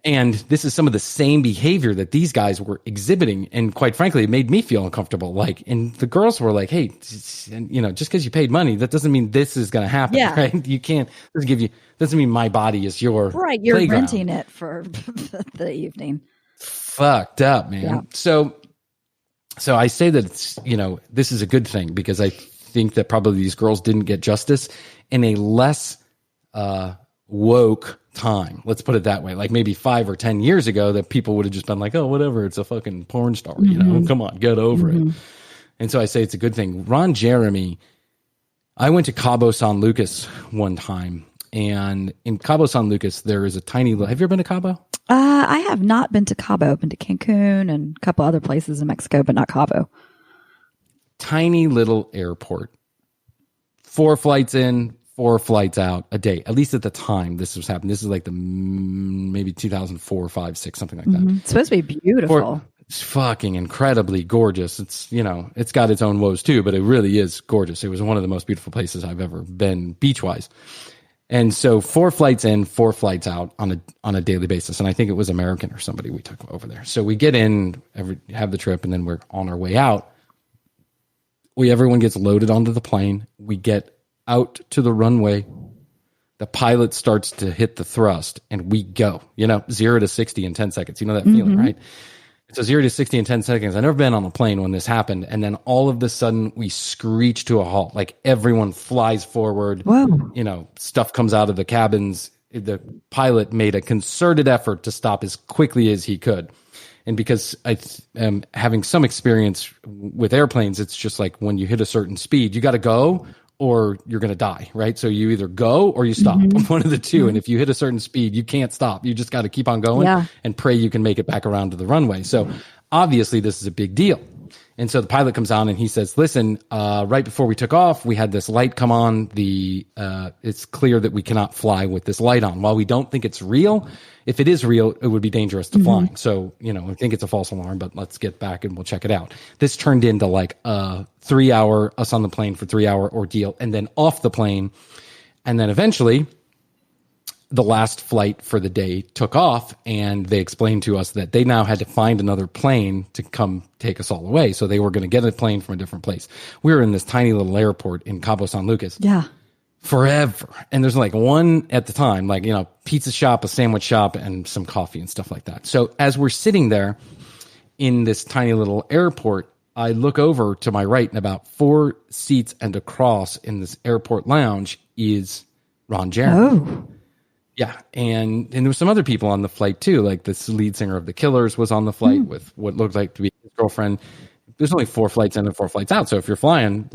And this is some of the same behavior that these guys were exhibiting. And quite frankly, it made me feel uncomfortable. And the girls were like, hey, just because you paid money, that doesn't mean this is going to happen. Yeah. Right? You can't, doesn't mean my body is your Right. You're playground. renting it for the evening. Fucked up, man. Yeah. So I say that it's, this is a good thing because I think that probably these girls didn't get justice in a less, woke time. Let's put it that way. Like maybe 5 or 10 years ago that people would have just been like, oh, whatever. It's a fucking porn star, come on, get over it. And so I say it's a good thing. Ron Jeremey, I went to Cabo San Lucas one time, and in Cabo San Lucas, there is a tiny little, have you ever been to Cabo? I have not been to Cabo. I've been to Cancun and a couple other places in Mexico, but not Cabo. Tiny little airport. 4 flights in, 4 flights out a day, at least at the time this was happening. This is like maybe 2004, 5, 6, something like that. It's supposed to be beautiful. It's fucking incredibly gorgeous. It's, it's got its own woes too, but it really is gorgeous. It was one of the most beautiful places I've ever been beach wise. And so 4 flights in, 4 flights out on a daily basis. And I think it was American or somebody we took over there. So we get in, have the trip, and then we're on our way out. Everyone gets loaded onto the plane. We get out to the runway. The pilot starts to hit the thrust, and we go, 0 to 60 in 10 seconds. You know that feeling, right? So 0 to 60 in 10 seconds. I've never been on a plane when this happened. And then all of a sudden we screech to a halt. Like everyone flies forward. Whoa. Stuff comes out of the cabins. The pilot made a concerted effort to stop as quickly as he could. And because I am having some experience with airplanes, it's just like when you hit a certain speed, you got to go or you're going to die, right? So you either go or you stop, one of the two. And if you hit a certain speed, you can't stop. You just got to keep on going and pray you can make it back around to the runway. So obviously this is a big deal. And so the pilot comes on and he says, listen, right before we took off, we had this light come on. It's clear that we cannot fly with this light on. While we don't think it's real, if it is real, it would be dangerous to flying. So, I think it's a false alarm, but let's get back and we'll check it out. This turned into like a 3-hour, us on the plane for 3-hour ordeal, and then off the plane. And then eventually the last flight for the day took off, and they explained to us that they now had to find another plane to come take us all away. So they were going to get a plane from a different place. We were in this tiny little airport in Cabo San Lucas. Yeah. Forever. And there's like one at the time, like, pizza shop, a sandwich shop, and some coffee and stuff like that. So as we're sitting there in this tiny little airport, I look over to my right, and about 4 seats and across in this airport lounge is Ron Jeremey. Oh. Yeah, and there was some other people on the flight too, like the lead singer of the Killers was on the flight with what looked like to be his girlfriend. There's only 4 flights in and 4 flights out, so if you're flying,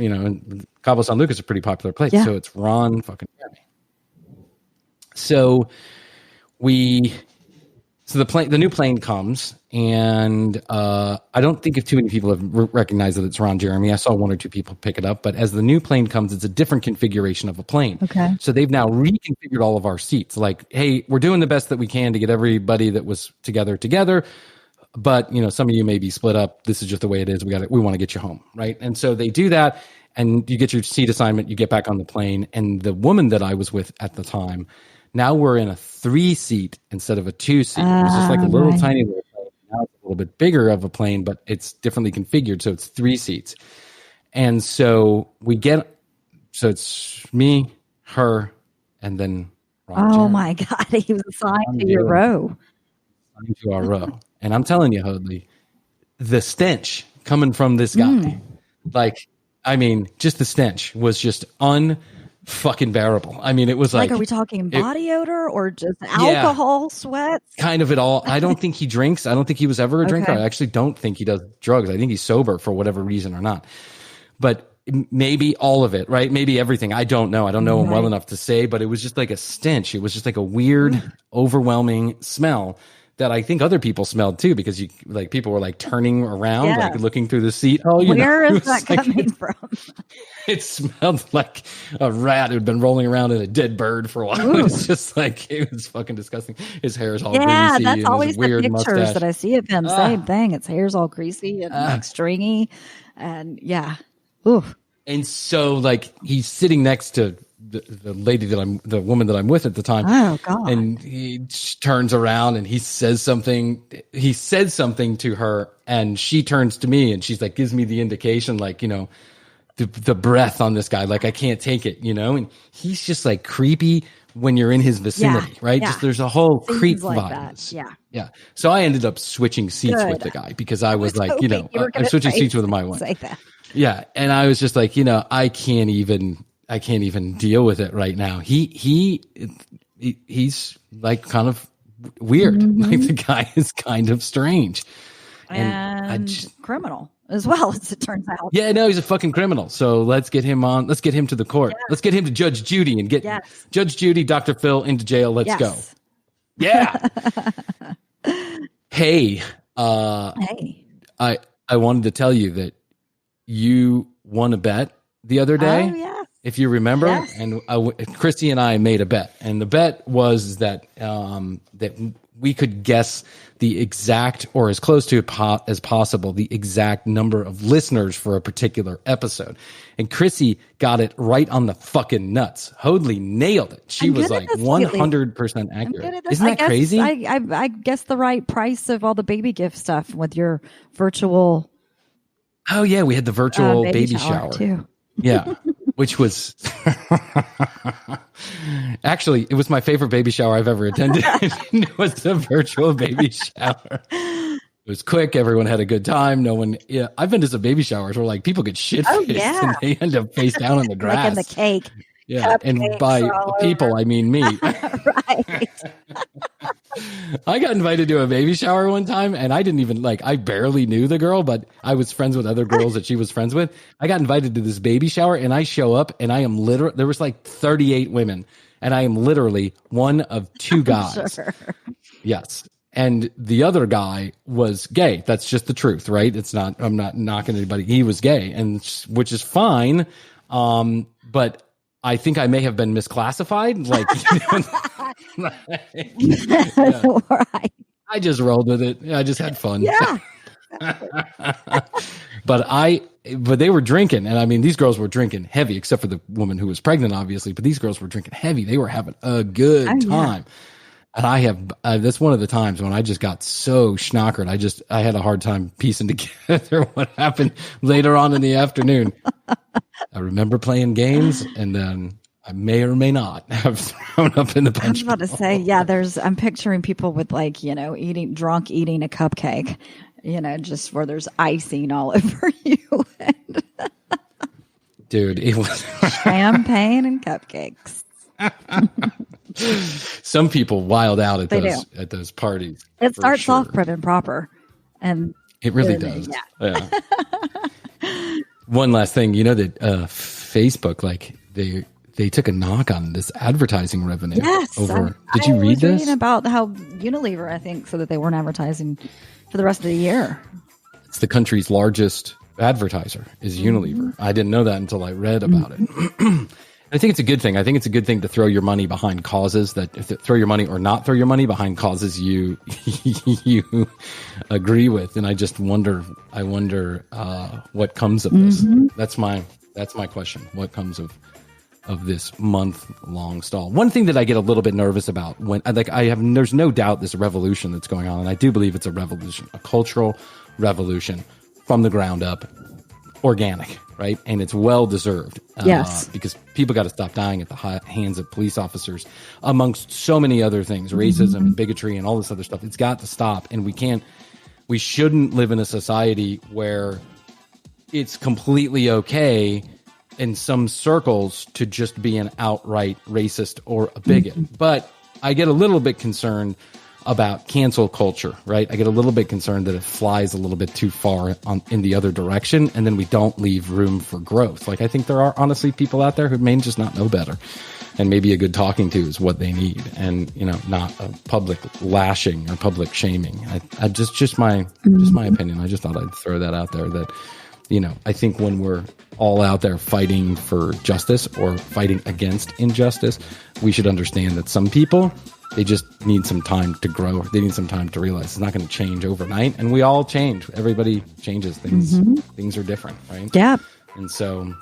Cabo San Lucas is a pretty popular place, so it's Ron fucking Jeremey. So the new plane comes, and I don't think if too many people have recognized that it's Ron Jeremey. I saw 1 or 2 people pick it up, but as the new plane comes, it's a different configuration of a plane. Okay. So they've now reconfigured all of our seats. Like, hey, we're doing the best that we can to get everybody that was together, but some of you may be split up. This is just the way it is. We want to get you home, right? And so they do that, and you get your seat assignment. You get back on the plane, and the woman that I was with at the time, now we're in a 3-seat instead of a 2-seat. It was just like a little tiny little plane. Now it's a little bit bigger of a plane, but it's differently configured, so it's 3 seats. And so it's me, her, and then Ron Jeremey. My God, he was assigned to your row. Into our row. And I'm telling you, Hoadley, the stench coming from this guy, like, I mean, just the stench was just unfucking bearable. I mean, it was like, are we talking body odor or just alcohol, sweat? Kind of it all. I don't think he drinks. I don't think he was ever a drinker. I actually don't think he does drugs. I think he's sober for whatever reason or not. But maybe all of it, right? Maybe everything. I don't know. I don't know him well enough to say, but it was just like a stench. It was just like a weird, overwhelming smell that I think other people smelled too, because people were like turning around, like looking through the seat. Oh, where is that coming from? It smelled like a rat who'd been rolling around in a dead bird for a while. Ooh. It was just like, it was fucking disgusting. His hair is all greasy. Yeah, that's and always weird the pictures mustache that I see of him. Same thing. His hair's all greasy and like stringy. And ooh. And so like he's sitting next to the woman that I'm with at the time. Oh God. And he turns around and he says something. He said something to her and she turns to me and she's like, gives me the indication, like, you know, the breath on this guy. Like, I can't take it, you know? And he's just like creepy when you're in his vicinity, right? Yeah. Just there's a whole creep like vibe. That. Yeah. So I ended up switching seats with the guy because I was like, you know, I'm switching seats with my wife. Yeah. And I was just like, you know, I can't even deal with it right now. He's like kind of weird. Like the guy is kind of strange and criminal as well, as it turns out. Yeah, no, he's a fucking criminal. So let's get him on. Let's get him to the court. Yeah. Let's get him to Judge Judy and get Judge Judy, Dr. Phil into jail. Let's go. Yeah. Hey. I wanted to tell you that you won a bet the other day. Oh, yeah. If you remember, and Christy and I made a bet, and the bet was that that we could guess the exact, or as close to as possible, the exact number of listeners for a particular episode. And Chrissy got it right on the fucking nuts. Hoadley nailed it. She was like 100% accurate. Isn't that crazy? I guessed the right price of all the baby gift stuff with your virtual. Oh yeah, we had the virtual baby shower too. Yeah. Which was actually, it was my favorite baby shower I've ever attended. It was a virtual baby shower. It was quick. Everyone had a good time. No one, I've been to some baby showers where like people get shit faced and they end up face down on the grass. Like in the cake. Yeah. And by people, I mean me. Right. I got invited to a baby shower one time and I didn't even I barely knew the girl, but I was friends with other girls that she was friends with. I got invited to this baby shower and I show up and I am literally, there was like 38 women and I am literally one of two guys. Sure. Yes. And the other guy was gay. That's just the truth, right? It's not, I'm not knocking anybody. He was gay, and which is fine. But I think I may have been misclassified. Right. I just rolled with it. I just had fun. Yeah. But they were drinking, and I mean, these girls were drinking heavy, except for the woman who was pregnant, obviously. But these girls were drinking heavy. They were having a good time. And that's one of the times when I just got so schnockered. I had a hard time piecing together what happened later on in the afternoon. I remember playing games, and then I may or may not have thrown up in the punch. I was about to say, I'm picturing people with eating a cupcake, just where there's icing all over you. Dude, it was champagne and cupcakes. Some people wild out at those parties. It starts off prim and proper, and it really does. Yeah. One last thing, that Facebook, they took a knock on this advertising revenue. Yes. Did you read this? Reading about how Unilever, I think, so that they weren't advertising for the rest of the year. It's the country's largest advertiser is Unilever. I didn't know that until I read about it. I think it's a good thing. I think it's a good thing to throw your money behind causes throw your money or not throw your money behind causes you agree with. And I just wonder what comes of this. That's my question. What comes of this month-long stall? One thing that I get a little bit nervous about there's no doubt this revolution that's going on, and I do believe it's a revolution, a cultural revolution from the ground up, organic, right? And it's well deserved. Yes. Because people got to stop dying at the hands of police officers, amongst so many other things, racism and bigotry and all this other stuff. It's got to stop, and we can't we shouldn't live in a society where it's completely okay in some circles to just be an outright racist or a bigot. But I get a little bit concerned about cancel culture, right? I get a little bit concerned that it flies a little bit too far in the other direction, and then we don't leave room for growth. Like, I think there are honestly people out there who may just not know better, and maybe a good talking to is what they need, and not a public lashing or public shaming. I just my opinion. I just thought I'd throw that out there. That I think when we're all out there fighting for justice or fighting against injustice, we should understand that some people, they just need some time to grow. They need some time to realize it's not going to change overnight. And we all change. Everybody changes. Things are different, right? Yeah. And so,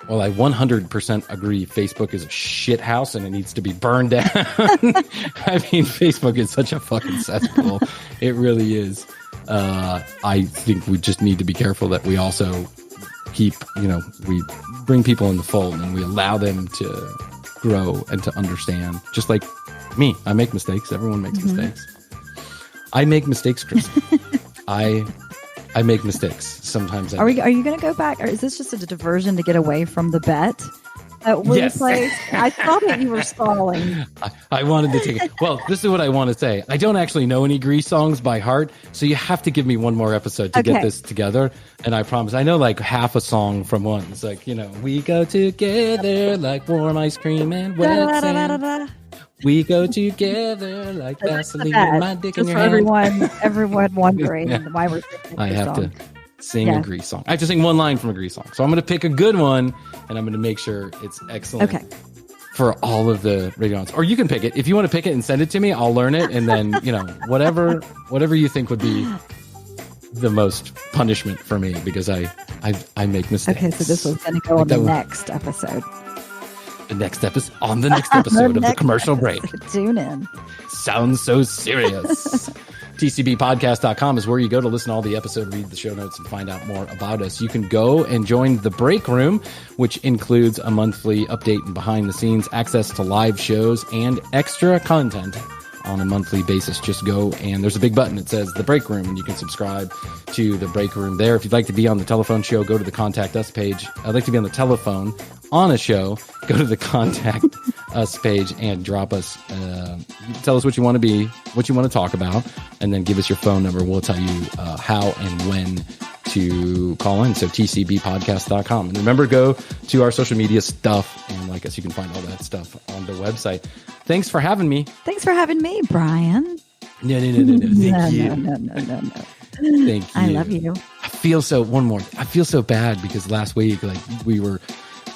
well, I 100% agree. Facebook is a shit house and it needs to be burned down. I mean, Facebook is such a fucking cesspool. It really is. I think we just need to be careful that we also keep, we bring people in the fold and we allow them to grow and to understand. Just like me, I make mistakes. Everyone makes mistakes. I make mistakes, Chris. I make mistakes. Sometimes Are you going to go back, or is this just a diversion to get away from the bet that we played? I thought that you were stalling. I wanted to take it. Well, this is what I want to say. I don't actually know any Grease songs by heart, so you have to give me one more episode to get this together. And I promise, I know like half a song from one. It's like, we go together like warm ice cream and wet sand. We go together like Vaseline and my dick in your hand. Everyone wondering why we're singing I have to sing a Grease song. I have to sing one line from a Grease song. So I'm going to pick a good one, and I'm going to make sure it's excellent for all of the radios. Or you can pick it. If you want to pick it and send it to me, I'll learn it. And then, whatever you think would be the most punishment for me, because I make mistakes. Okay, so this was going to go on the next episode. The next episode of the commercial break. Tune in. Sounds so serious. TCBpodcast.com is where you go to listen to all the episode, read the show notes, and find out more about us. You can go and join the break room, which includes a monthly update and behind the scenes, access to live shows, and extra content on a monthly basis. Just go and there's a big button that says the break room, and you can subscribe to the break room there. If you'd like to be on the telephone show, go to the contact us page. I'd like to be on the telephone on a show, go to the contact us page and drop us, tell us what you want to be, what you want to talk about, and then give us your phone number. We'll tell you how and when to call in. So tcbpodcast.com. And remember, go to our social media stuff and like us. You can find all that stuff on the website. Thanks for having me. Thanks for having me, Brian. No. Thank you. No. Thank you. I love you. I feel so bad because last week, like, we were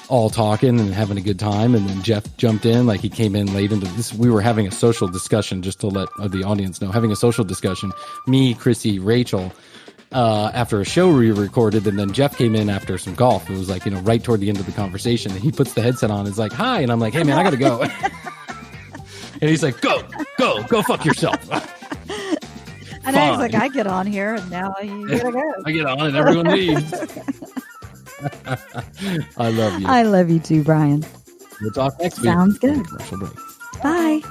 all talking and having a good time, and then Jeff jumped in, like he came in late into this. We were having a social discussion, just to let the audience know, having a social discussion, me, Chrissy, Rachel, after a show we recorded, and then Jeff came in after some golf. It was like, right toward the end of the conversation, and he puts the headset on and is like, hi, and I'm like, hey man, I gotta go. And he's like, go fuck yourself. And I was like, I get on here and now you gotta go. I get on and everyone leaves. I love you. I love you too, Brian. We'll talk next week. Sounds good. Commercial break. Bye.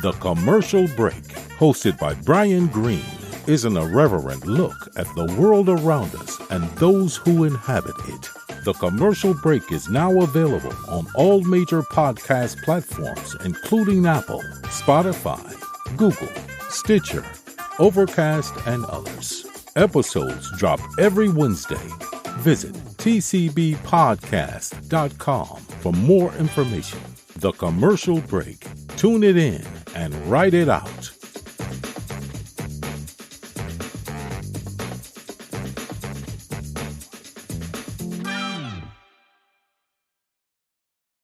The Commercial Break, hosted by Brian Green, is an irreverent look at the world around us and those who inhabit it. The Commercial Break is now available on all major podcast platforms, including Apple, Spotify, Google, Stitcher, Overcast, and others. Episodes drop every Wednesday. Visit tcbpodcast.com for more information. The Commercial Break. Tune it in and write it out.